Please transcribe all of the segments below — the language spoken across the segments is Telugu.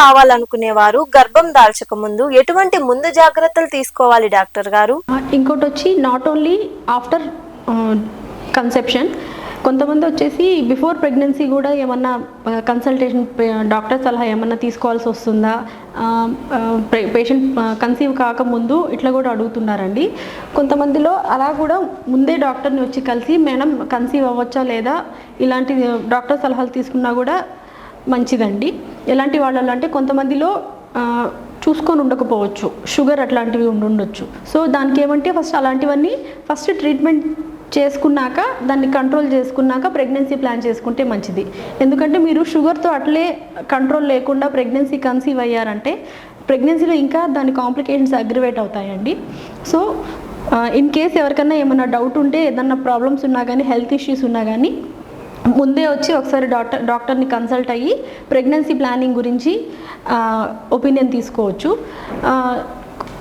కావాలనుకునే వారు గర్భం దాల్చక ముందు ఎటువంటి ముందు జాగ్రత్తలు తీసుకోవాలి డాక్టర్ గారు? ఇంకోటి వచ్చి నాట్ ఓన్లీ ఆఫ్టర్ కన్సెప్షన్, కొంతమంది వచ్చేసి బిఫోర్ ప్రెగ్నెన్సీ కూడా ఏమన్నా కన్సల్టేషన్ డాక్టర్ సలహా ఏమన్నా తీసుకోవాల్సి వస్తుందా, పేషెంట్ కన్సీవ్ కాకముందు ఇట్లా కూడా అడుగుతున్నారండి. కొంతమందిలో అలా కూడా ముందే డాక్టర్ని వచ్చి కలిసి మేడం కన్సీవ్ అవ్వచ్చా లేదా ఇలాంటి డాక్టర్ సలహాలు తీసుకున్నా కూడా మంచిదండి. ఎలాంటి వాళ్ళు అంటే కొంతమందిలో చూసుకొని ఉండకపోవచ్చు, షుగర్ అట్లాంటివి ఉండొచ్చు. సో దానికి ఏమంటే ఫస్ట్ ట్రీట్మెంట్ చేసుకున్నాక దాన్ని కంట్రోల్ చేసుకున్నాక ప్రెగ్నెన్సీ ప్లాన్ చేసుకుంటే మంచిది. ఎందుకంటే మీరు షుగర్తో అట్లే కంట్రోల్ లేకుండా ప్రెగ్నెన్సీ కన్సీవ్ అయ్యారంటే ప్రెగ్నెన్సీలో ఇంకా దాని కాంప్లికేషన్స్ అగ్రివేట్ అవుతాయండి. సో ఇన్ కేస్ ఎవరికైనా ఏమైనా డౌట్ ఉంటే, ఏదన్నా ప్రాబ్లమ్స్ ఉన్నా కానీ, హెల్త్ ఇష్యూస్ ఉన్నా కానీ ముందే వచ్చి ఒకసారి డాక్టర్ని కన్సల్ట్ అయ్యి ప్రెగ్నెన్సీ ప్లానింగ్ గురించి ఒపీనియన్ తీసుకోవచ్చు.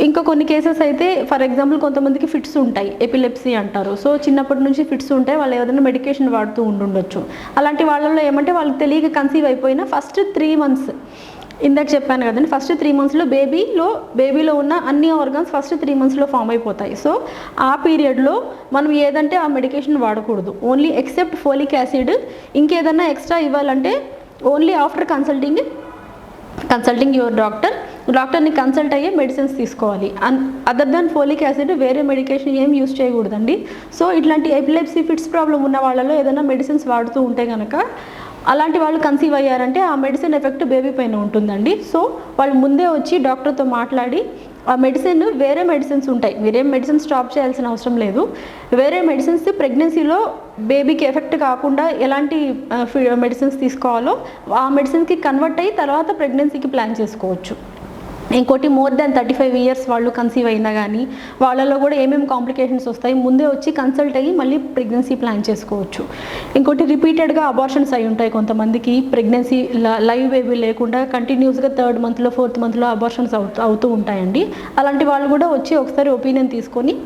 ఇంకా కొన్ని కేసెస్ అయితే ఫర్ ఎగ్జాంపుల్ కొంతమందికి ఫిట్స్ ఉంటాయి, ఎపిలెప్సీ అంటారు. సో చిన్నప్పటి నుంచి ఫిట్స్ ఉంటాయి, వాళ్ళు ఏదైనా మెడికేషన్ వాడుతూ ఉండొచ్చు. అలాంటి వాళ్ళలో ఏమంటే వాళ్ళకి తెలియక కన్సీవ్ అయిపోయినా ఫస్ట్ 3 months, ఇందాక చెప్పాను కదండి, ఫస్ట్ 3 monthsలో బేబీలో ఉన్న అన్ని ఆర్గన్స్ ఫస్ట్ 3 monthsలో ఫామ్ అయిపోతాయి. సో ఆ పీరియడ్లో మనం ఏదంటే ఆ మెడికేషన్ వాడకూడదు. ఓన్లీ ఎక్సెప్ట్ ఫోలిక్ యాసిడ్, ఇంకేదన్నా ఎక్స్ట్రా ఇవ్వాలంటే ఓన్లీ ఆఫ్టర్ కన్సల్టింగ్ యువర్ డాక్టర్ని కన్సల్ట్ అయ్యే మెడిసిన్స్ తీసుకోవాలి. అదర్ దాన్ ఫోలిక్ యాసిడ్ వేరే మెడికేషన్ ఏం యూస్ చేయకూడదండి. సో ఇట్లాంటి ఎపిలెప్సీ ఫిట్స్ ప్రాబ్లం ఉన్న వాళ్ళలో ఏదైనా మెడిసిన్స్ వాడుతూ ఉంటే కనుక అలాంటి వాళ్ళు కన్సీవ్ అయ్యారంటే ఆ మెడిసిన్ ఎఫెక్ట్ బేబీ పైన ఉంటుందండి. సో వాళ్ళు ముందే వచ్చి డాక్టర్తో మాట్లాడి ఆ మెడిసిన్, వేరే మెడిసిన్స్ ఉంటాయి, మీరేం మెడిసిన్ స్టాప్ చేయాల్సిన అవసరం లేదు. వేరే మెడిసిన్స్ ప్రెగ్నెన్సీలో బేబీకి ఎఫెక్ట్ కాకుండా ఎలాంటి మెడిసిన్స్ తీసుకోవాలో ఆ మెడిసిన్కి కన్వర్ట్ అయ్యి తర్వాత ప్రెగ్నెన్సీకి ప్లాన్ చేసుకోవచ్చు. ఇంకోటి మోర్ దాన్ 35 years వాళ్ళు కన్సీవ్ అయినా కానీ వాళ్ళలో కూడా ఏమేమి కాంప్లికేషన్స్ వస్తాయి ముందే వచ్చి కన్సల్ట్ అయ్యి మళ్ళీ ప్రెగ్నెన్సీ ప్లాన్ చేసుకోవచ్చు. ఇంకోటి రిపీటెడ్గా అబార్షన్స్ అయి ఉంటాయి కొంతమందికి, ప్రెగ్నెన్సీ లైవ్ బేబీ లేకుండా కంటిన్యూస్గా 3rd monthలో 4th monthలో అబార్షన్స్ అవుతూ ఉంటాయండి. అలాంటి వాళ్ళు కూడా వచ్చి ఒకసారి ఒపీనియన్ తీసుకొని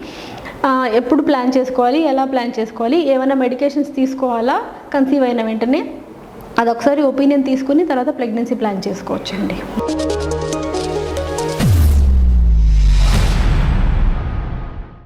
ఎప్పుడు ప్లాన్ చేసుకోవాలి, ఎలా ప్లాన్ చేసుకోవాలి, ఏమైనా మెడికేషన్స్ తీసుకోవాలా కన్సీవ్ అయిన వెంటనే, అదొకసారి ఒపీనియన్ తీసుకుని తర్వాత ప్రెగ్నెన్సీ ప్లాన్ చేసుకోవచ్చండి.